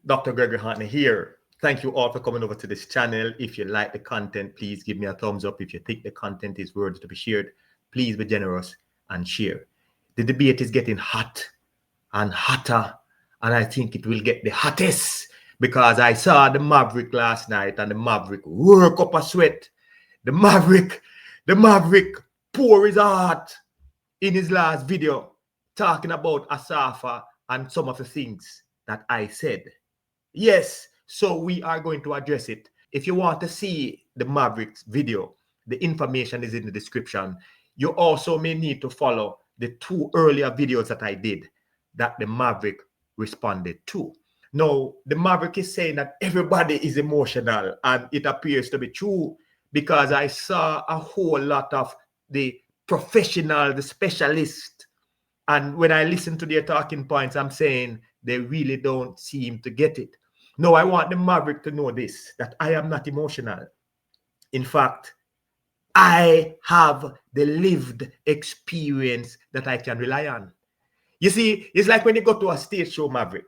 Dr. Gregory Hartney here. Thank you all for coming over to this channel. If you like the content, please give me a thumbs up. If you think the content is worthy to be shared, please be generous and share. The debate is getting hot and hotter, and I think it will get the hottest because I saw the Maverick last night and the Maverick work up a sweat. The Maverick pour his heart in his last video talking about Asafa and some of the things that I said. Yes, so we are going to address it. If you want to see the Mavericks video, the information is in the description. You also may need to follow the 2 earlier videos that I did that the Maverick responded to. Now, the Maverick is saying that everybody is emotional, and it appears to be true because I saw a whole lot of the professional, the specialist, and when I listen to their talking points, I'm saying they really don't seem to get it. No, I want the Maverick to know this, that I am not emotional. In fact, I have the lived experience that I can rely on. You see, it's like when you go to a stage show, Maverick.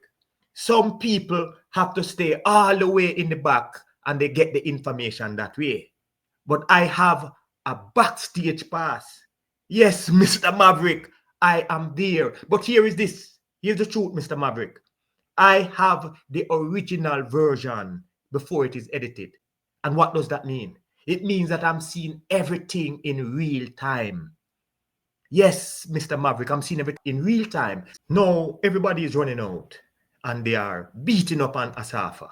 Some people have to stay all the way in the back and they get the information that way. But I have a backstage pass. Yes, Mr. Maverick, I am there. But here is this. Here's the truth, Mr. Maverick. I have the original version before it is edited. And what does that mean? It means that I'm seeing everything in real time. Yes, Mr. Maverick, I'm seeing everything in real time. No, everybody is running out and they are beating up on Asafa.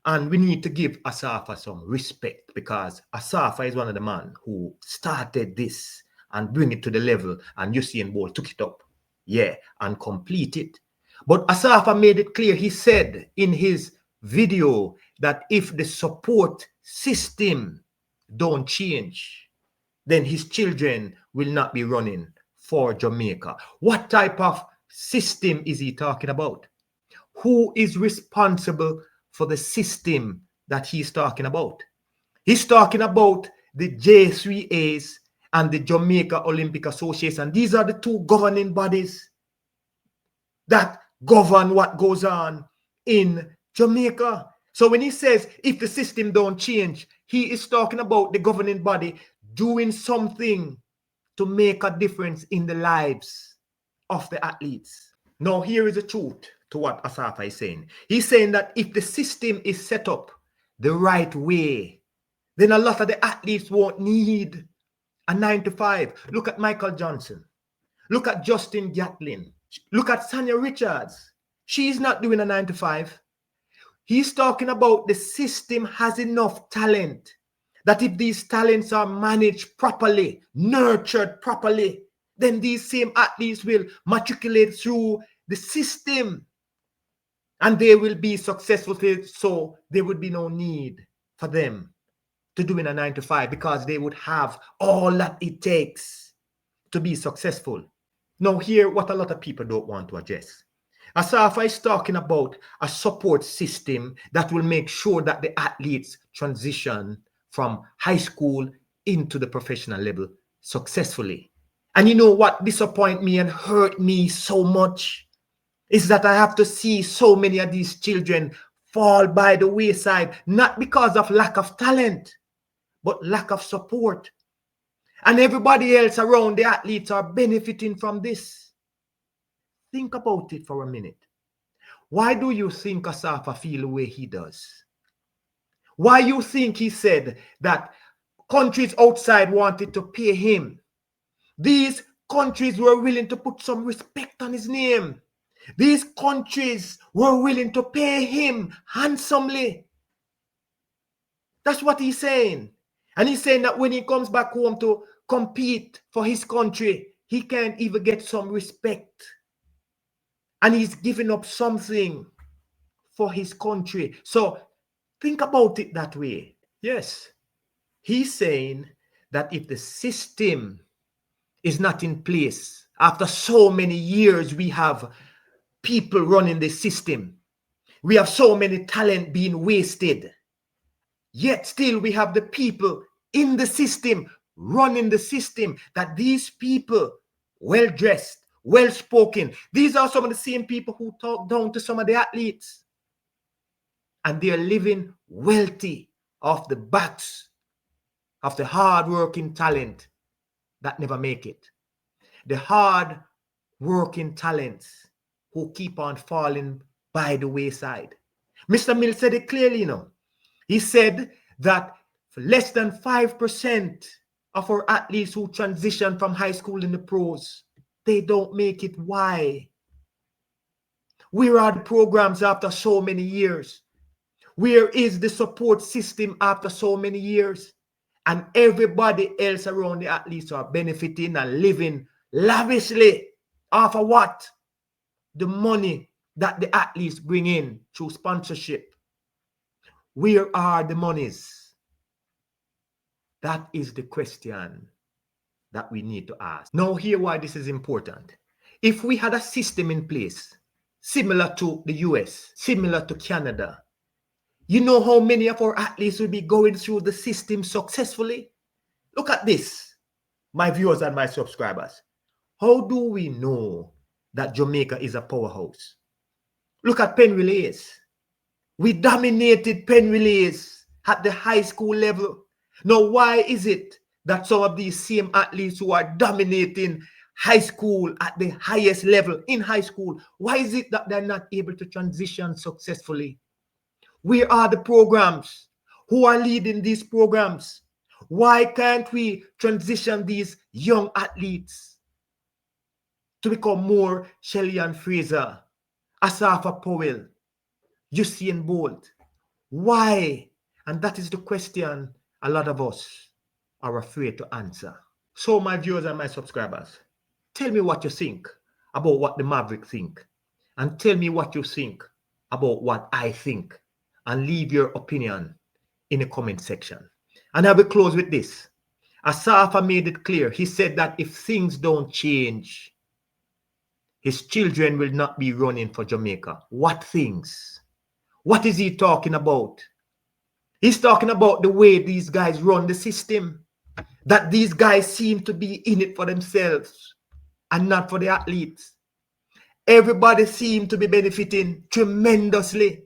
And we need to give Asafa some respect because Asafa is one of the men who started this and bring it to the level, and Usain Bolt took it up. Yeah, and complete it. But Asafa made it clear. He said in his video that if the support system don't change, then his children will not be running for Jamaica. What type of system is he talking about? Who is responsible for the system that he's talking about? He's talking about the J3As and the Jamaica Olympic Association. These are the 2 governing bodies that govern what goes on in Jamaica. So when he says if the system don't change, he is talking about the governing body doing something to make a difference in the lives of the athletes. Now, here is the truth to what Asafa is saying. He's saying that if the system is set up the right way, then a lot of the athletes won't need a 9-to-5. Look at Michael Johnson. Look at Justin Gatlin. Look at Sanya Richards. She's not doing a 9-to-5. He's talking about the system has enough talent that if these talents are managed properly, nurtured properly, then these same athletes will matriculate through the system and they will be successful. So there would be no need for them to do in a 9-to-5 because they would have all that it takes to be successful. Now, here, what a lot of people don't want to address. Asafa is talking about a support system that will make sure that the athletes transition from high school into the professional level successfully. And you know what disappointed me and hurt me so much is that I have to see so many of these children fall by the wayside, not because of lack of talent, but lack of support. And everybody else around the athletes are benefiting from this. Think about it for a minute. Why do you think Asafa feel the way he does? Why you think he said that countries outside wanted to pay him? These countries were willing to put some respect on his name. These countries were willing to pay him handsomely. That's what he's saying. And he's saying that when he comes back home to compete for his country, he can't even get some respect. And he's giving up something for his country. So think about it that way. Yes, he's saying that if the system is not in place, after so many years we have people running the system, we have so many talent being wasted, yet still we have the people in the system running the system, that these people, well-dressed, well-spoken, these are some of the same people who talk down to some of the athletes. and they're living wealthy off the backs of the hard-working talent that never make it. The hard-working talents who keep on falling by the wayside. Mr. Mill said it clearly, He said that less than 5% of our athletes who transition from high school in the pros, they don't make it. Why? Where are the programs after so many years? Where is the support system after so many years? And everybody else around the athletes are benefiting and living lavishly off of what? The money that the athletes bring in through sponsorship. Where are the monies? That is the question that we need to ask. Now, hear why this is important. If we had a system in place similar to the US, similar to Canada, you know how many of our athletes will be going through the system successfully? Look at this, my viewers and my subscribers. How do we know that Jamaica is a powerhouse? Look at pen relays. We dominated pen relays at the high school level. Now, why is it that some of these same athletes who are dominating high school at the highest level in high school, why is it that they're not able to transition successfully? Where are the programs? Who are leading these programs? Why can't we transition these young athletes to become more Shelly-Ann Fraser, Asafa Powell, Usain Bolt? Why? And that is the question a lot of us are afraid to answer. So, my viewers and my subscribers, tell me what you think about what the Maverick think, and tell me what you think about what I think, and leave your opinion in the comment section. And I will close with this. Asafa made it clear. He said that if things don't change, his children will not be running for Jamaica. What things? What is he talking about? He's talking about the way these guys run the system. That these guys seem to be in it for themselves and not for the athletes. Everybody seems to be benefiting tremendously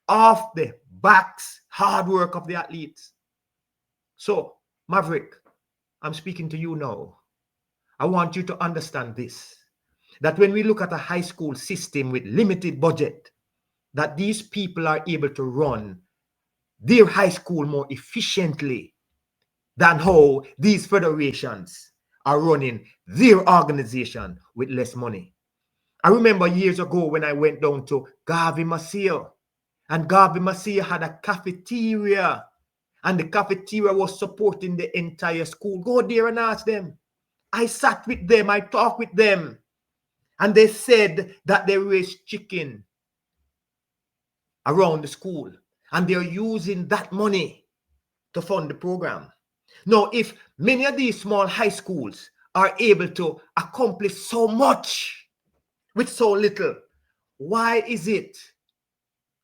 off the backs, hard work of the athletes. So, Maverick, I'm speaking to you now. I want you to understand this, that when we look at a high school system with limited budget, that these people are able to run their high school more efficiently than how these federations are running their organization with less money. I remember years ago when I went down to Garvey Maceo, and Garvey Maceo had a cafeteria, and the cafeteria was supporting the entire school. Go there and ask them. I sat with them, I talked with them, and they said that they raise chicken around the school, and they're using that money to fund the program. Now, if many of these small high schools are able to accomplish so much with so little, why is it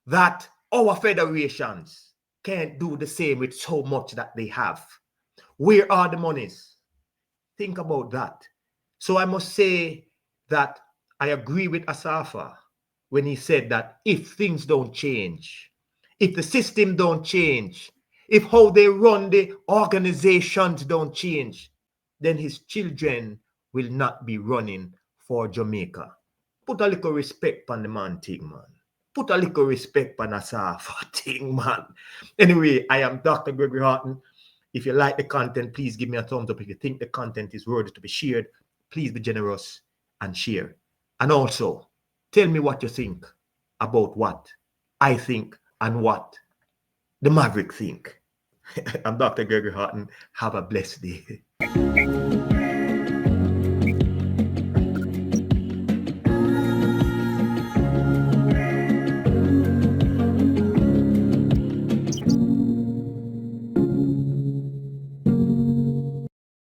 that our federations can't do the same with so much that they have? Where are the monies? Think about that. So I must say that I agree with Asafa when he said that if things don't change, if the system don't change, if how they run the organizations don't change, then his children will not be running for Jamaica. Put a little respect on the man thing, man. Put a little respect on Asafa thing, man. Anyway, I am Dr. Gregory Horton. If you like the content, please give me a thumbs up. If you think the content is worthy to be shared, please be generous and share. And also, tell me what you think about what I think and what the Maverick think. I'm Dr. Gregory Horton. Have a blessed day.